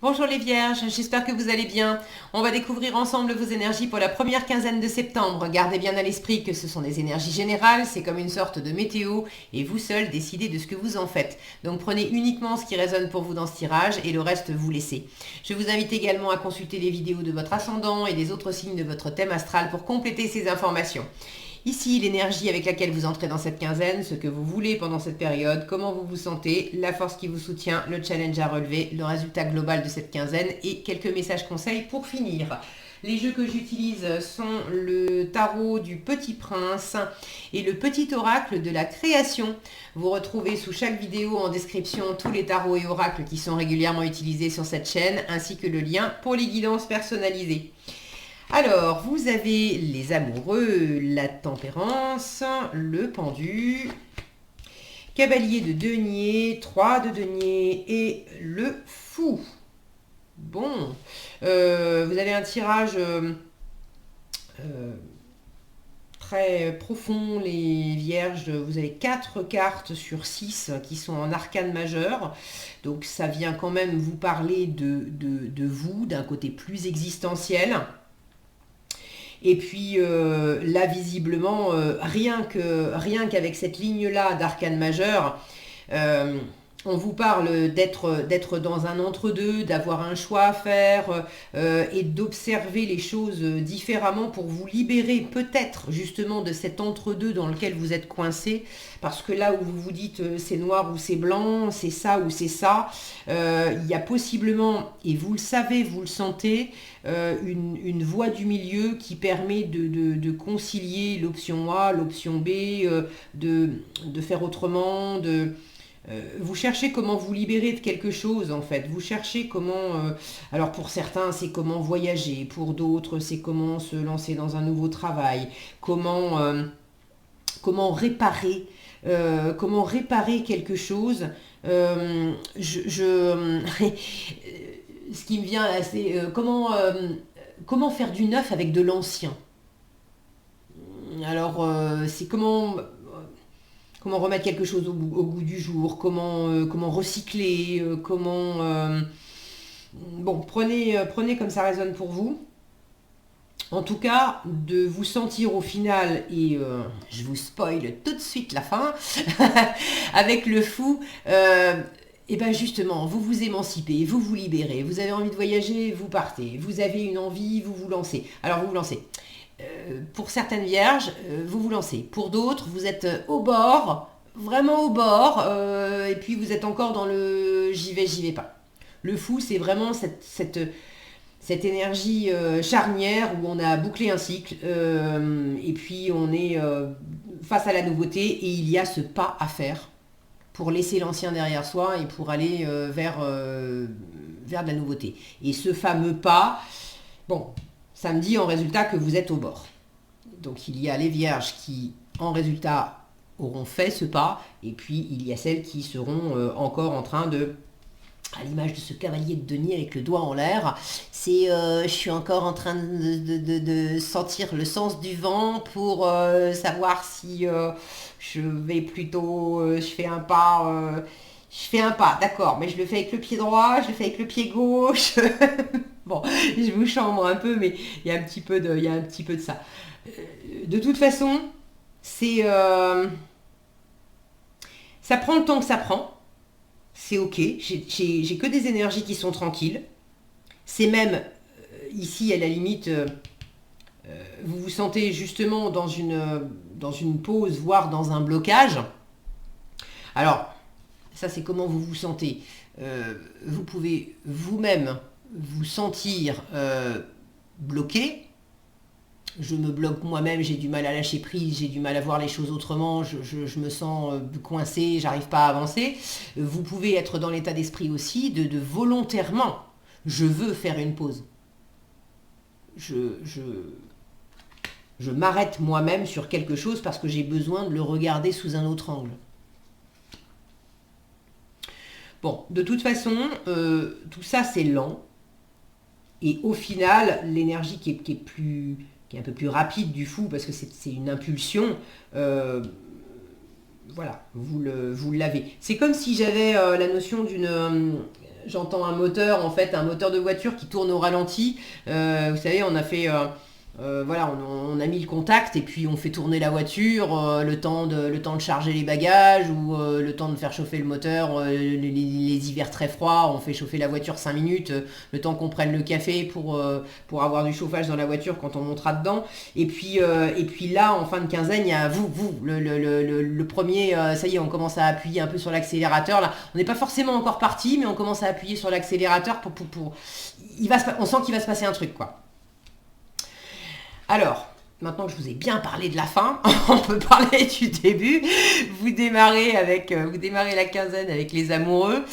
Bonjour les vierges, j'espère que vous allez bien. On va découvrir ensemble vos énergies pour la première quinzaine de septembre. Gardez bien à l'esprit que ce sont des énergies générales, c'est comme une sorte de météo et vous seul décidez de ce que vous en faites. Donc prenez uniquement ce qui résonne pour vous dans ce tirage et le reste vous laissez. Je vous invite également à consulter les vidéos de votre ascendant et des autres signes de votre thème astral pour compléter ces informations. Ici, l'énergie avec laquelle vous entrez dans cette quinzaine, ce que vous voulez pendant cette période, comment vous vous sentez, la force qui vous soutient, le challenge à relever, le résultat global de cette quinzaine et quelques messages conseils pour finir. Les jeux que j'utilise sont le tarot du Petit Prince et le Petit Oracle de la Création. Vous retrouvez sous chaque vidéo en description tous les tarots et oracles qui sont régulièrement utilisés sur cette chaîne, ainsi que le lien pour les guidances personnalisées. Alors, vous avez les amoureux, la tempérance, le pendu, cavalier de denier, 3 de denier et le fou. Bon, vous avez un tirage très profond, les vierges. Vous avez 4 cartes sur 6 qui sont en arcane majeur. Donc, ça vient quand même vous parler de vous, d'un côté plus existentiel. Et puis là, visiblement, rien qu'avec cette ligne-là d'arcane majeur, on vous parle d'être dans un entre-deux, d'avoir un choix à faire et d'observer les choses différemment pour vous libérer peut-être justement de cet entre-deux dans lequel vous êtes coincé. Parce que là où vous vous dites c'est noir ou c'est blanc, c'est ça ou c'est ça, il y a possiblement, et vous le savez, vous le sentez, une voie du milieu qui permet de concilier l'option A, l'option B, de faire autrement, vous cherchez comment vous libérer de quelque chose en fait. Vous cherchez comment... alors pour certains c'est comment voyager, pour d'autres c'est comment se lancer dans un nouveau travail, comment réparer quelque chose. Ce qui me vient là, c'est comment faire du neuf avec de l'ancien. Alors c'est comment remettre quelque chose au goût du jour, comment recycler, bon, prenez comme ça résonne pour vous. En tout cas, de vous sentir au final, et je vous spoil tout de suite la fin, avec le fou, et bien justement, vous vous émancipez, vous vous libérez, vous avez envie de voyager, vous partez, vous avez une envie, vous vous lancez. Alors vous vous lancez. Pour certaines vierges, vous vous lancez. Pour d'autres, vous êtes au bord, vraiment au bord, et puis vous êtes encore dans le j'y vais pas. Le fou, c'est vraiment cette énergie charnière où on a bouclé un cycle, et puis on est face à la nouveauté, et il y a ce pas à faire pour laisser l'ancien derrière soi et pour aller vers de la nouveauté. Et ce fameux pas, bon, ça me dit en résultat que vous êtes au bord. Donc il y a les vierges qui, en résultat, auront fait ce pas, et puis il y a celles qui seront encore en train de, à l'image de ce cavalier de denier avec le doigt en l'air, c'est je suis encore en train de sentir le sens du vent pour savoir si je vais plutôt, je fais un pas, d'accord, mais je le fais avec le pied droit, je le fais avec le pied gauche. Bon, je vous chambre un peu, mais il y a un petit peu de ça. De toute façon, ça prend le temps que ça prend. C'est ok. J'ai que des énergies qui sont tranquilles. C'est même ici à la limite, vous vous sentez justement dans une pause, voire dans un blocage. Alors, ça c'est comment vous vous sentez. Vous pouvez vous-même vous sentir bloqué. Je me bloque moi-même, j'ai du mal à lâcher prise, j'ai du mal à voir les choses autrement, je me sens coincé, j'arrive pas à avancer. Vous pouvez être dans l'état d'esprit aussi de volontairement, je veux faire une pause. Je m'arrête moi-même sur quelque chose parce que j'ai besoin de le regarder sous un autre angle. Bon, de toute façon, tout ça c'est lent. Et au final, l'énergie qui est un peu plus rapide du fou, parce que c'est une impulsion, voilà, vous l'avez. C'est comme si j'avais la notion j'entends un moteur, en fait, un moteur de voiture qui tourne au ralenti. Vous savez, on a fait... voilà, on a mis le contact et puis on fait tourner la voiture, le temps de charger les bagages ou le temps de faire chauffer le moteur. Les hivers très froids, on fait chauffer la voiture 5 minutes, le temps qu'on prenne le café pour avoir du chauffage dans la voiture quand on montera dedans. Et puis là, en fin de quinzaine, il y a le premier, ça y est, on commence à appuyer un peu sur l'accélérateur. Là, on n'est pas forcément encore parti, mais on commence à appuyer sur l'accélérateur on sent qu'il va se passer un truc, quoi. Alors, maintenant que je vous ai bien parlé de la fin, on peut parler du début. Vous démarrez la quinzaine avec les amoureux.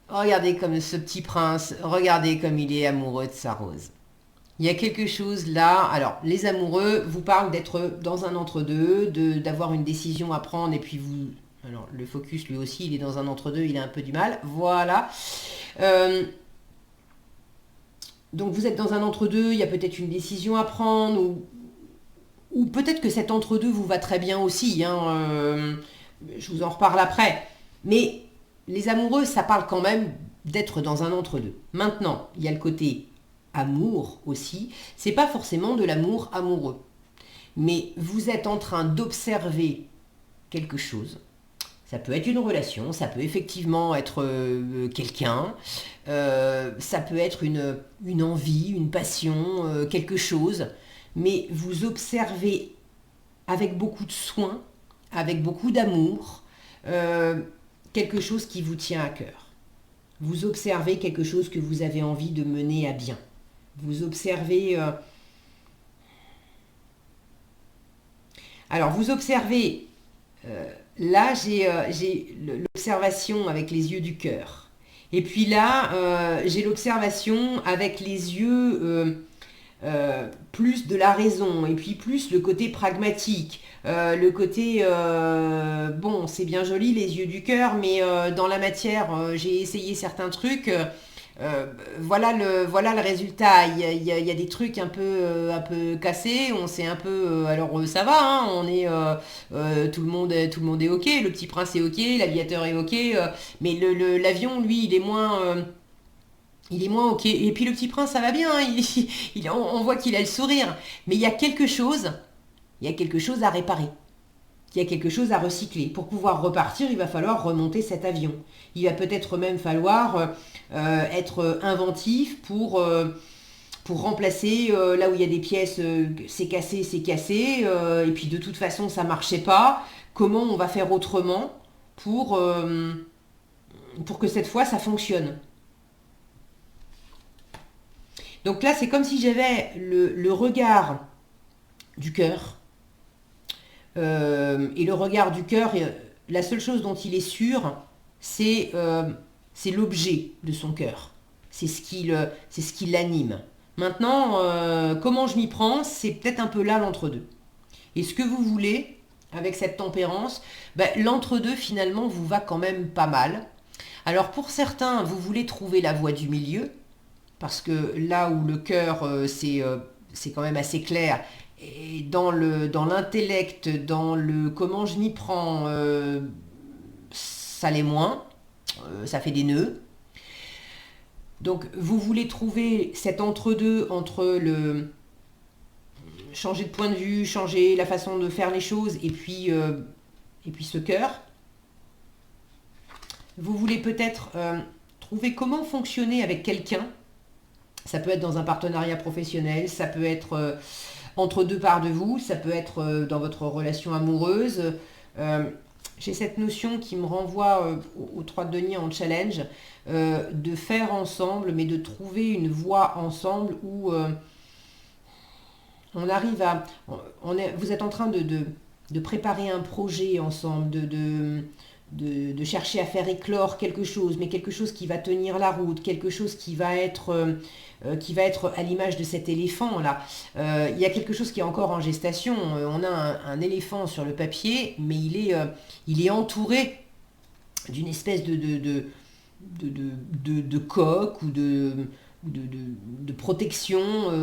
Regardez comme ce petit prince, regardez comme il est amoureux de sa rose. Il y a quelque chose là. Alors, les amoureux vous parlent d'être dans un entre-deux, d'avoir une décision à prendre et puis vous... Alors, le focus, lui aussi, il est dans un entre-deux, il a un peu du mal. Voilà. Donc vous êtes dans un entre-deux, il y a peut-être une décision à prendre, ou peut-être que cet entre-deux vous va très bien aussi, hein, je vous en reparle après. Mais les amoureux, ça parle quand même d'être dans un entre-deux. Maintenant, il y a le côté amour aussi, c'est pas forcément de l'amour amoureux. Mais vous êtes en train d'observer quelque chose. Ça peut être une relation, ça peut effectivement être quelqu'un, ça peut être une envie, une passion, quelque chose, mais vous observez avec beaucoup de soin, avec beaucoup d'amour, quelque chose qui vous tient à cœur. Vous observez quelque chose que vous avez envie de mener à bien. Vous observez... Alors, vous observez... Là, j'ai l'observation avec les yeux du cœur. Et puis là, j'ai l'observation avec les yeux plus de la raison. Et puis plus le côté pragmatique. Le côté, bon, c'est bien joli les yeux du cœur, mais dans la matière, j'ai essayé certains trucs. Voilà le résultat. Il y a des trucs un peu cassés. On s'est un peu. Alors ça va, hein, on est tout le monde est ok. Le petit prince est ok, l'aviateur est ok. Mais l'avion, lui, il est moins ok. Et puis le petit prince, ça va bien. Hein, on voit qu'il a le sourire. Mais il y a quelque chose à réparer. Il y a quelque chose à recycler. Pour pouvoir repartir, il va falloir remonter cet avion. Il va peut-être même falloir être inventif pour remplacer là où il y a des pièces, c'est cassé, et puis de toute façon ça marchait pas. Comment on va faire autrement pour que cette fois ça fonctionne. Donc là c'est comme si j'avais le regard du cœur. Et le regard du cœur, la seule chose dont il est sûr, c'est l'objet de son cœur. C'est ce qui l'anime. Maintenant, comment je m'y prends, c'est peut-être un peu là l'entre-deux. Et ce que vous voulez, avec cette tempérance, ben, l'entre-deux finalement vous va quand même pas mal. Alors pour certains, vous voulez trouver la voie du milieu, parce que là où le cœur, c'est quand même assez clair, et dans l'intellect, dans le comment je m'y prends, ça l'est moins, ça fait des nœuds. Donc vous voulez trouver cet entre-deux entre le changer de point de vue, changer la façon de faire les choses et puis ce cœur. Vous voulez peut-être trouver comment fonctionner avec quelqu'un. Ça peut être dans un partenariat professionnel, ça peut être entre deux parts de vous, ça peut être dans votre relation amoureuse. J'ai cette notion qui me renvoie aux 3 de denier en challenge, de faire ensemble, mais de trouver une voie ensemble où on arrive à... vous êtes en train de préparer un projet ensemble, de chercher à faire éclore quelque chose, mais quelque chose qui va tenir la route, quelque chose qui va être à l'image de cet éléphant là. Il y a quelque chose qui est encore en gestation. On a un éléphant sur le papier, mais il est entouré d'une espèce de coque ou de protection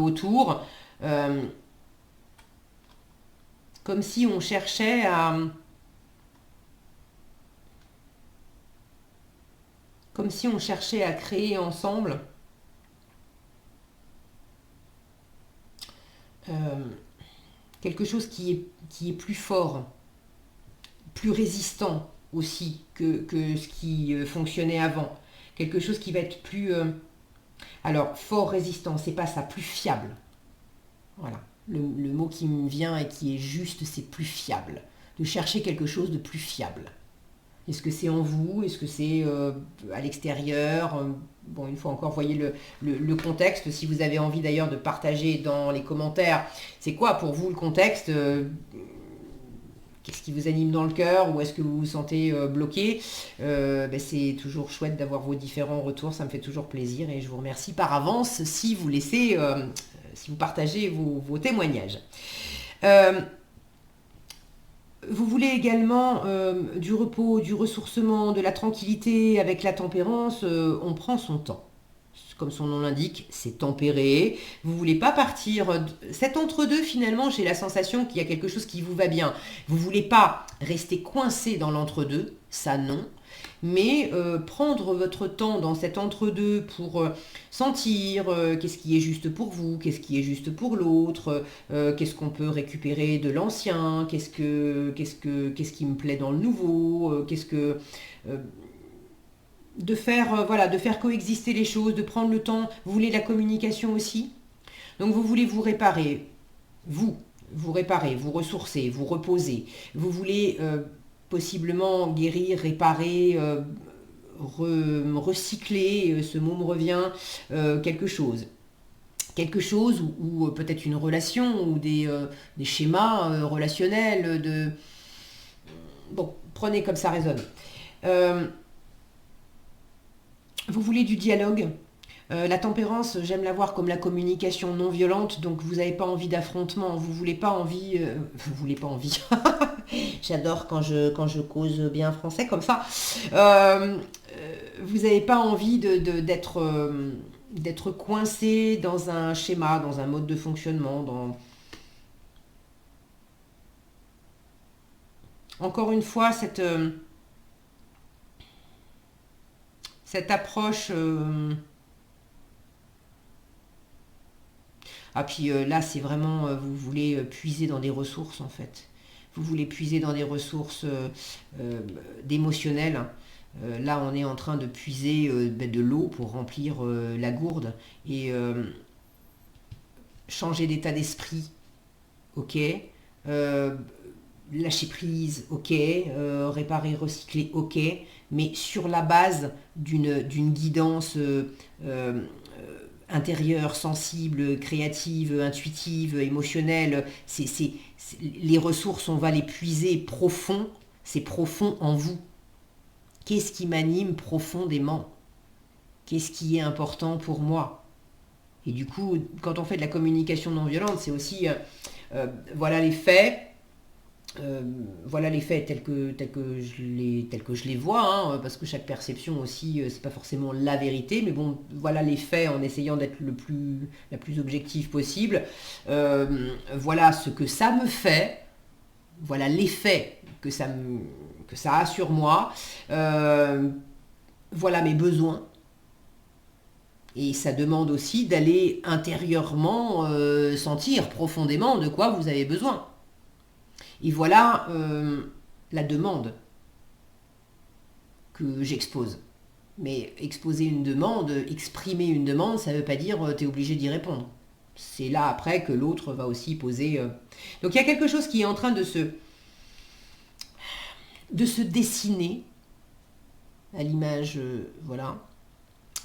autour, comme si on cherchait comme si on cherchait à créer ensemble quelque chose qui est plus fort, plus résistant aussi que ce qui fonctionnait avant. Quelque chose qui va être plus... alors, fort, résistant, c'est pas ça, plus fiable. Voilà. Le mot qui me vient et qui est juste, c'est plus fiable. De chercher quelque chose de plus fiable. Est-ce que c'est en vous? Est-ce que c'est à l'extérieur? Bon, une fois encore, voyez le contexte. Si vous avez envie d'ailleurs de partager dans les commentaires, c'est quoi pour vous le contexte? Qu'est-ce qui vous anime dans le cœur? Ou est-ce que vous vous sentez bloqué? C'est toujours chouette d'avoir vos différents retours. Ça me fait toujours plaisir et je vous remercie par avance si vous laissez, si vous partagez vos témoignages. Vous voulez également du repos, du ressourcement, de la tranquillité avec la tempérance, on prend son temps. Comme son nom l'indique, c'est tempéré. Vous ne voulez pas partir. Cet entre-deux, finalement, j'ai la sensation qu'il y a quelque chose qui vous va bien. Vous ne voulez pas rester coincé dans l'entre-deux, ça non. Mais prendre votre temps dans cet entre-deux pour sentir qu'est-ce qui est juste pour vous, qu'est-ce qui est juste pour l'autre, qu'est-ce qu'on peut récupérer de l'ancien, qu'est-ce qui me plaît dans le nouveau, de faire coexister les choses, de prendre le temps. Vous voulez la communication aussi. Donc vous voulez vous réparer, vous réparer, vous ressourcer, vous reposer. Vous voulez possiblement guérir, réparer, recycler, ce mot me revient, quelque chose. Quelque chose ou peut-être une relation ou des schémas relationnels. Bon, prenez comme ça résonne. Vous voulez du dialogue. La tempérance, j'aime la voir comme la communication non violente, donc vous n'avez pas envie d'affrontement, vous voulez pas envie... vous voulez pas envie. J'adore quand je cause bien français comme ça. Vous n'avez pas envie d'être coincé dans un schéma, dans un mode de fonctionnement. Encore une fois, cette approche... puis là, c'est vraiment, vous voulez puiser dans des ressources, en fait. Vous voulez puiser dans des ressources d'émotionnel. Là, on est en train de puiser de l'eau pour remplir la gourde et changer d'état d'esprit, ok. Lâcher prise, ok. Réparer, recycler, ok. Mais sur la base d'une guidance intérieure, sensible, créative, intuitive, émotionnelle. Les ressources, on va les puiser profond. C'est profond en vous. Qu'est-ce qui m'anime profondément? Qu'est-ce qui est important pour moi? Et du coup, quand on fait de la communication non violente, c'est aussi voilà les faits. Voilà les faits tels que je les vois, hein, parce que chaque perception aussi, c'est pas forcément la vérité, mais bon, voilà les faits en essayant d'être la plus objective possible. Voilà ce que ça me fait, voilà l'effet que ça a sur moi, voilà mes besoins. Et ça demande aussi d'aller intérieurement sentir profondément de quoi vous avez besoin. Et voilà la demande que j'expose. Mais exposer une demande, exprimer une demande, ça ne veut pas dire tu es obligé d'y répondre. C'est là après que l'autre va aussi poser... Donc il y a quelque chose qui est en train de se dessiner à l'image, voilà.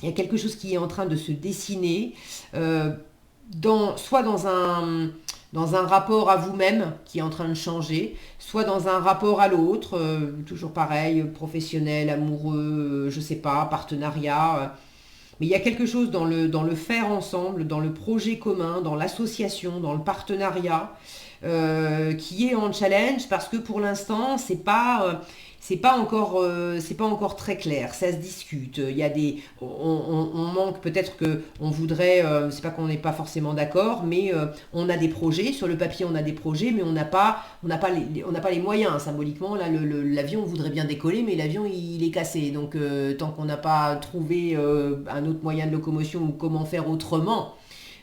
Il y a quelque chose qui est en train de se dessiner, soit dans un rapport à vous-même qui est en train de changer, soit dans un rapport à l'autre, toujours pareil, professionnel, amoureux, je sais pas, partenariat. Mais il y a quelque chose dans le faire ensemble, dans le projet commun, dans l'association, dans le partenariat, qui est en challenge parce que pour l'instant, c'est pas c'est pas encore très clair, ça se discute. Il y a on manque peut-être que on voudrait, c'est pas qu'on n'est pas forcément d'accord, mais on a des projets sur le papier, on a des projets, mais on n'a pas les moyens. Symboliquement, là, l'avion voudrait bien décoller, mais l'avion il est cassé. Donc tant qu'on n'a pas trouvé un autre moyen de locomotion ou comment faire autrement,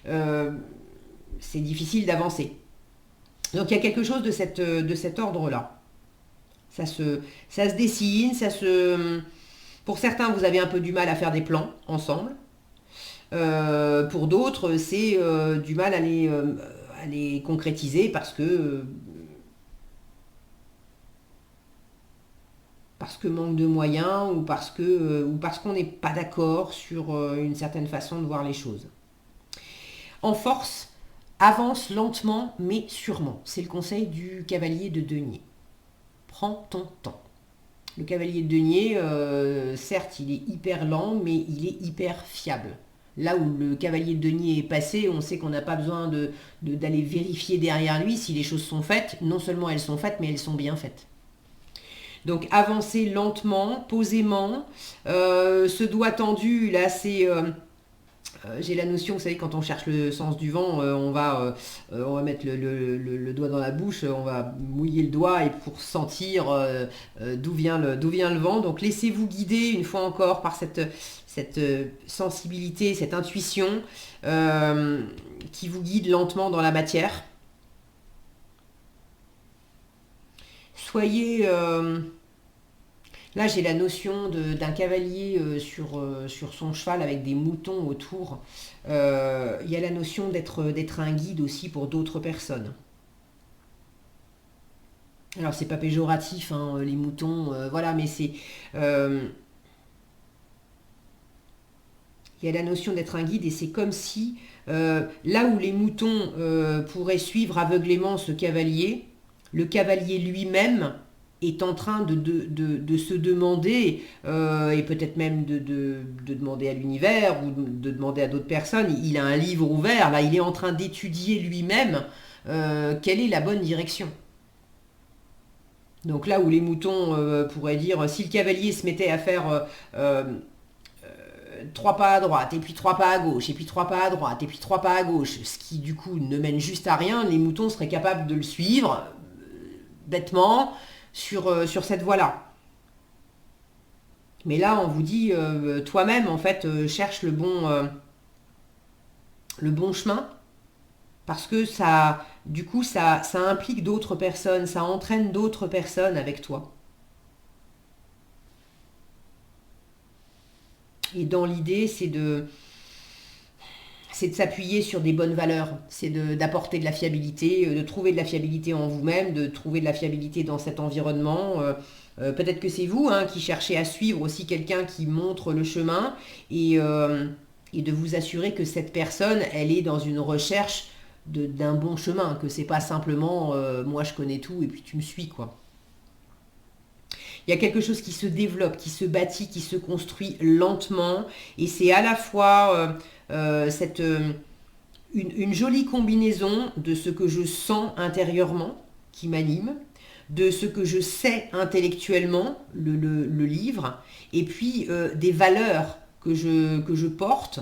euh, c'est difficile d'avancer. Donc il y a quelque chose de cet ordre-là. Ça se dessine, pour certains, vous avez un peu du mal à faire des plans ensemble. Pour d'autres, c'est du mal à les concrétiser parce que manque de moyens ou parce qu'on n'est pas d'accord sur une certaine façon de voir les choses. En force, avance lentement mais sûrement. C'est le conseil du cavalier de denier. Prends ton temps. Le cavalier de denier, certes, il est hyper lent, mais il est hyper fiable. Là où le cavalier de denier est passé, on sait qu'on n'a pas besoin d'aller vérifier derrière lui si les choses sont faites. Non seulement elles sont faites, mais elles sont bien faites. Donc avancer lentement, posément. Ce doigt tendu, là, j'ai la notion, vous savez, quand on cherche le sens du vent, on va mettre le doigt dans la bouche, on va mouiller le doigt et pour sentir d'où vient le vent. Donc laissez-vous guider une fois encore par cette sensibilité, cette intuition qui vous guide lentement dans la matière. Soyez... Là, j'ai la notion d'un cavalier sur son cheval avec des moutons autour. Il y a la notion d'être un guide aussi pour d'autres personnes. Alors, c'est pas péjoratif, hein, les moutons, voilà, mais il y a la notion d'être un guide et c'est comme si, là où les moutons pourraient suivre aveuglément ce cavalier, le cavalier lui-même est en train de se demander, et peut-être même de demander à l'univers ou de demander à d'autres personnes, il a un livre ouvert, là il est en train d'étudier lui-même quelle est la bonne direction. Donc là où les moutons pourraient dire, si le cavalier se mettait à faire 3 pas à droite, et puis 3 pas à gauche, et puis 3 pas à droite, et puis 3 pas à gauche, ce qui du coup ne mène juste à rien, les moutons seraient capables de le suivre bêtement, sur cette voie-là. Mais là, on vous dit, toi-même, en fait, cherche le bon chemin, parce que du coup, ça implique d'autres personnes, ça entraîne d'autres personnes avec toi. Et dans l'idée, c'est de s'appuyer sur des bonnes valeurs, c'est d'apporter de la fiabilité, de trouver de la fiabilité en vous-même, de trouver de la fiabilité dans cet environnement. Peut-être que c'est vous qui cherchez à suivre aussi quelqu'un qui montre le chemin et de vous assurer que cette personne, elle est dans une recherche d'un bon chemin, que c'est pas simplement moi je connais tout et puis tu me suis quoi. Il y a quelque chose qui se développe, qui se bâtit, qui se construit lentement et c'est à la fois une jolie combinaison de ce que je sens intérieurement qui m'anime, de ce que je sais intellectuellement, le livre, et puis des valeurs que je porte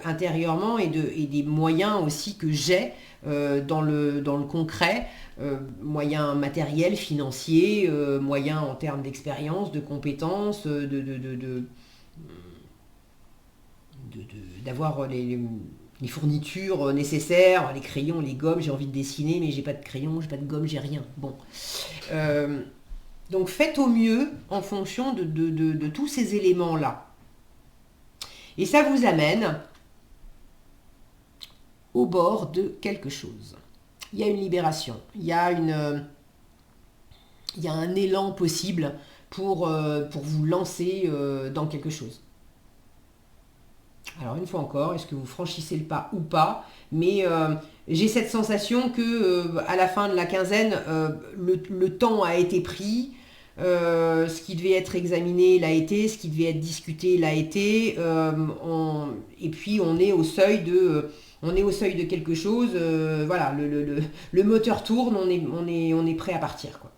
intérieurement et des moyens aussi que j'ai dans le concret, moyens matériels, financiers, moyens en termes d'expérience, de compétences, d'avoir les fournitures nécessaires, les crayons, les gommes, j'ai envie de dessiner, mais j'ai pas de crayon, j'ai pas de gomme, j'ai rien. Bon. Donc faites au mieux en fonction de tous ces éléments-là. Et ça vous amène au bord de quelque chose. Il y a une libération, il y a un élan possible pour vous lancer dans quelque chose. Alors une fois encore, est-ce que vous franchissez le pas ou pas? Mais j'ai cette sensation que à la fin de la quinzaine, le temps a été pris, ce qui devait être examiné l'a été, ce qui devait être discuté l'a été, et puis on est au seuil de quelque chose. Voilà, le moteur tourne, on est prêt à partir quoi.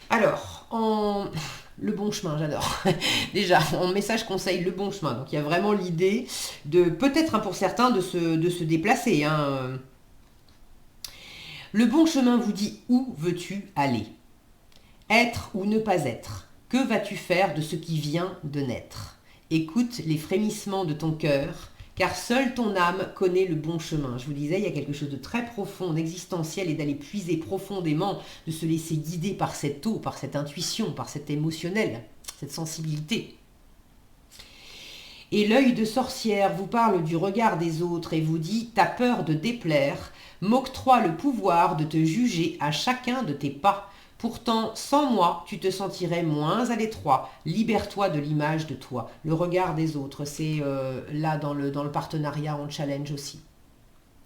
Alors, le bon chemin, j'adore. Déjà, en message conseil, le bon chemin. Donc, il y a vraiment l'idée de, peut-être pour certains, de se déplacer. Hein. Le bon chemin vous dit où veux-tu aller? Être ou ne pas être? Que vas-tu faire de ce qui vient de naître? Écoute les frémissements de ton cœur, car seule ton âme connaît le bon chemin. Je vous disais, il y a quelque chose de très profond, d'existentiel, et d'aller puiser profondément, de se laisser guider par cette eau, par cette intuition, par cet émotionnel, cette sensibilité. Et l'œil de sorcière vous parle du regard des autres et vous dit « T'as peur de déplaire, m'octroie le pouvoir de te juger à chacun de tes pas. Pourtant, sans moi, tu te sentirais moins à l'étroit. Libère-toi de l'image de toi. » Le regard des autres, c'est là dans le partenariat en challenge aussi.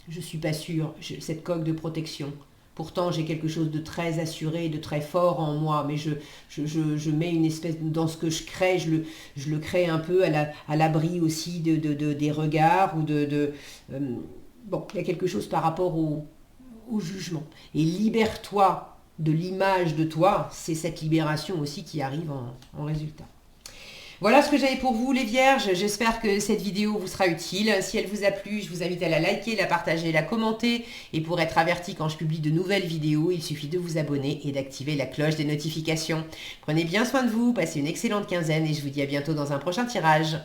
Je ne suis pas sûre, cette coque de protection. Pourtant, j'ai quelque chose de très assuré, de très fort en moi, mais je mets une espèce, dans ce que je crée, je le crée un peu à l'abri aussi des regards ou bon, il y a quelque chose par rapport au jugement. Et libère-toi de l'image de toi, c'est cette libération aussi qui arrive en résultat. Voilà ce que j'avais pour vous les vierges, j'espère que cette vidéo vous sera utile. Si elle vous a plu, je vous invite à la liker, la partager, la commenter. Et pour être averti quand je publie de nouvelles vidéos, il suffit de vous abonner et d'activer la cloche des notifications. Prenez bien soin de vous, passez une excellente quinzaine et je vous dis à bientôt dans un prochain tirage.